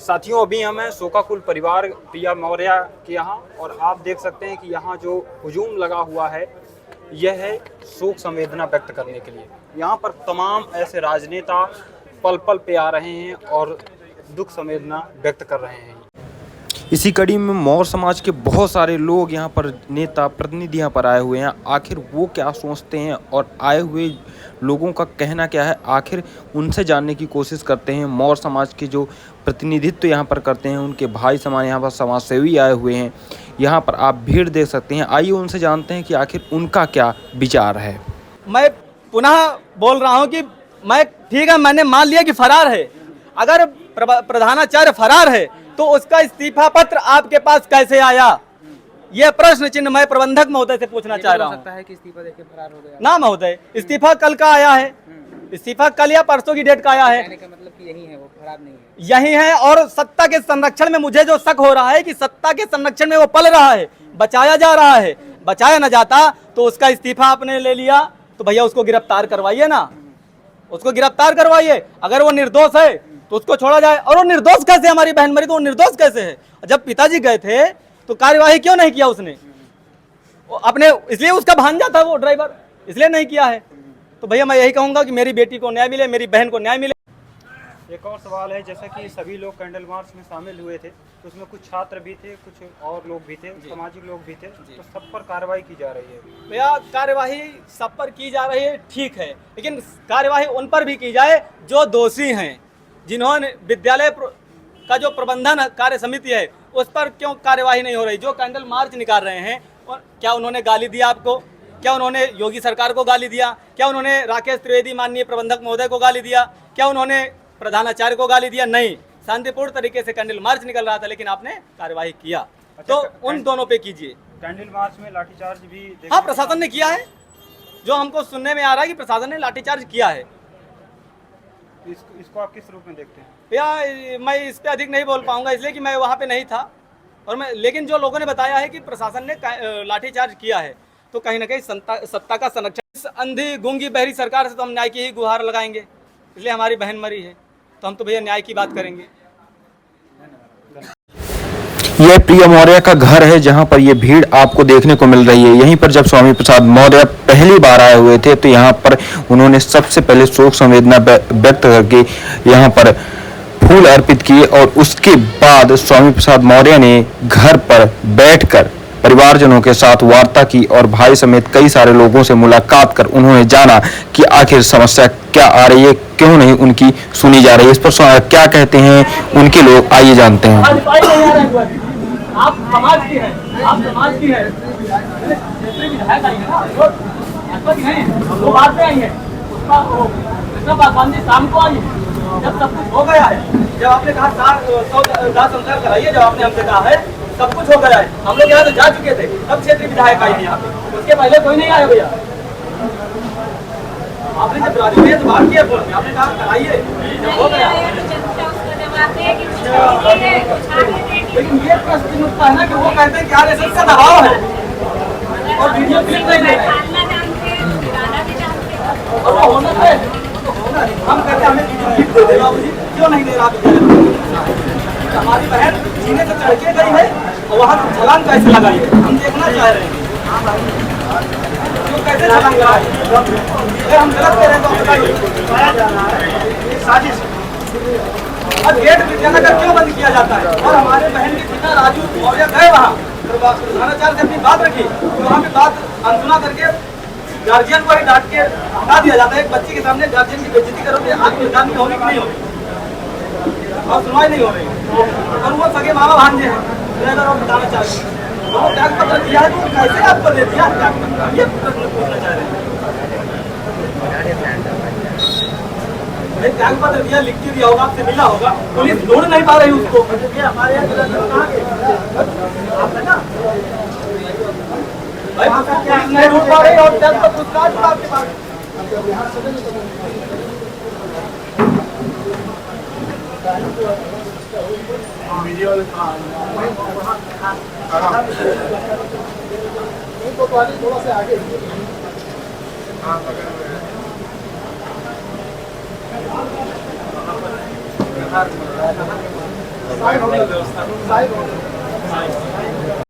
साथियों, अभी हम हैं शोकाकुल परिवार प्रिया मौर्य के यहाँ और आप देख सकते हैं कि यहाँ जो हुजूम लगा हुआ है यह है शोक संवेदना व्यक्त करने के लिए। यहाँ पर तमाम ऐसे राजनेता पल पल पे आ रहे हैं और दुख संवेदना व्यक्त कर रहे हैं। इसी कड़ी में मौर्य समाज के बहुत सारे लोग यहाँ पर नेता प्रतिनिधि यहाँ पर आए हुए हैं। आखिर वो क्या सोचते हैं और आए हुए लोगों का कहना क्या है, आखिर उनसे जानने की कोशिश करते हैं। मौर्य समाज के जो प्रतिनिधित्व यहाँ पर करते हैं उनके भाई समान यहाँ पर समाज सेवी आए हुए हैं। यहाँ पर आप भीड़ देख सकते हैं। आइए उनसे जानते हैं कि आखिर उनका क्या विचार है। मैं पुनः बोल रहा हूँ कि मैं ठीक है, मैंने मान लिया कि फरार है। अगर प्रधानाचार्य फरार है तो उसका इस्तीफा पत्र आपके पास कैसे आया, यह प्रश्न चिन्ह मैं प्रबंधक महोदय से पूछना चाह रहा हूँ। सकता है कि इस्तीफा देके फरार हो गया ना महोदय, इस्तीफा कल का आया है, इस्तीफा कल या परसों की डेट का आया है। कहने का मतलब कि यही है, वो फरार नहीं है। यही है। और सत्ता के संरक्षण में मुझे जो शक हो रहा है कि सत्ता के संरक्षण में वो पल रहा है, बचाया जा रहा है। बचाया न जाता तो उसका इस्तीफा आपने ले लिया तो भैया उसको गिरफ्तार करवाइए ना, उसको गिरफ्तार करवाइए। अगर वो निर्दोष है तो उसको छोड़ा जाए। और वो निर्दोष कैसे, हमारी बहन मरी तो वो निर्दोष कैसे है? जब पिताजी गए थे तो कार्यवाही क्यों नहीं किया उसने? अपने इसलिए उसका भांजा था वो ड्राइवर, इसलिए नहीं किया है। तो भैया मैं यही कहूंगा कि मेरी बेटी को न्याय मिले, मेरी बहन को न्याय मिले। एक और सवाल है, जैसा कि सभी लोग कैंडल मार्च में शामिल हुए थे तो उसमें कुछ छात्र भी थे, कुछ और लोग भी थे, सामाजिक लोग भी थे, तो सब पर कार्रवाई की जा रही है। भैया कार्यवाही सब पर की जा रही है, ठीक है, लेकिन कार्यवाही उन पर भी की जाए जो दोषी हैं, जिन्होंने विद्यालय का जो प्रबंधन कार्य समिति है उस पर क्यों कार्यवाही नहीं हो रही? जो कैंडल मार्च निकाल रहे हैं, क्या उन्होंने गाली दिया आपको? क्या उन्होंने योगी सरकार को गाली दिया? क्या उन्होंने राकेश त्रिवेदी माननीय प्रबंधक महोदय को गाली दिया? क्या उन्होंने प्रधानाचार्य को गाली दिया? नहीं, शांतिपूर्ण तरीके से कैंडल मार्च निकल रहा था, लेकिन आपने कार्यवाही किया। तो उन दोनों पे कीजिए। कैंडल मार्च में लाठीचार्ज भी हाँ, प्रशासन ने किया है। जो हमको सुनने में आ रहा है कि प्रशासन ने लाठीचार्ज किया है। इसको आप किस रूप में देखते हैं? भैया मैं इस पे अधिक नहीं बोल पाऊंगा, इसलिए कि मैं वहाँ पे नहीं था। और मैं, लेकिन जो लोगों ने बताया है कि प्रशासन ने लाठीचार्ज किया है, तो कहीं ना कहीं सत्ता का संरक्षण। इस अंधी गूंगी बहरी सरकार से तो हम न्याय की ही गुहार लगाएंगे, इसलिए हमारी बहन मरी है तो हम तो भैया न्याय की बात करेंगे। यह प्रिया मौर्य का घर है जहां पर यह भीड़ आपको देखने को मिल रही है। यहीं पर जब स्वामी प्रसाद मौर्य पहली बार आए हुए थे तो यहां पर उन्होंने सबसे पहले शोक संवेदना व्यक्त करके यहां पर फूल अर्पित किए और उसके बाद स्वामी प्रसाद मौर्य ने घर पर बैठकर परिवारजनों के साथ वार्ता की और भाई समेत कई सारे लोगों से मुलाकात कर उन्होंने जाना कि आखिर समस्या क्या आ रही है, क्यों नहीं उनकी सुनी जा रही है। इस पर क्या कहते हैं उनके लोग, आइए जानते हैं। आप समाज की हैं, आप समाज की हैं, विधायक आई है ना, वो बात में आई है, उसका बातबंदी शाम को आई है, जब सब कुछ हो गया है। जब आपने कहा दाह संस्कार कराइए, जब आपने हमसे कहा है सब कुछ हो गया है, हम लोग यहाँ तो जा चुके थे, तब क्षेत्रीय विधायक आई है यहाँ पे, उसके पहले कोई नहीं आया भैया। आपने जब राजनीति से बात किया, आपने कहा कराइए, जब हो गया। लेकिन ये प्रश्न उठता है ना कि वो कहते हैं कि आरएसएस का दबाव है और वीडियो क्लिप नहीं दे रहे, और वो होना है, हम कहते हैं हमें वीडियो क्लिप दे देगा, क्यों नहीं दे रहा? हमारी बहन जीने से चढ़ के गई है और वहाँ से छलांग कैसे लगाई है, हम देखना चाह रहे हैं। क्यों कैसे छलांग लगाई? अगर हम गलत कह रहे हैं तो बताइए। साजिश। और गेट विद्यानगर क्यों बंद किया जाता है? और हमारे बहन के पिता राजू मौर्य गए वहाँ, प्रधानाचार्य से अपनी बात रखी, तो वहाँ पे बात अनसुना करके गार्जियन को ही डांट के हटा दिया जाता है। एक बच्चे के सामने गार्जियन की बेइज्जती करोगे, आत्मनिर्भर होगी कि नहीं होगी? और सुनवाई नहीं हो रही, और वो सगे मामा भांजे हैं ड्राइवर और प्रधानाचार्य, वो त्याग पत्र दिया है तो कैसे आपको दे दिया त्याग पत्र? ये प्रश्न पूछना चाह रहे हैं। त्याग पत्र दिया, लिख के दिया होगा, आपसे मिला होगा, पुलिस ढूंढ नहीं पा रही उसको। हमारे यहाँ आप है ना भाई, नहीं ढूंढ पा रही और त्याग पत्र उसका आपके पास। थोड़ा सा आगे व्यवस्था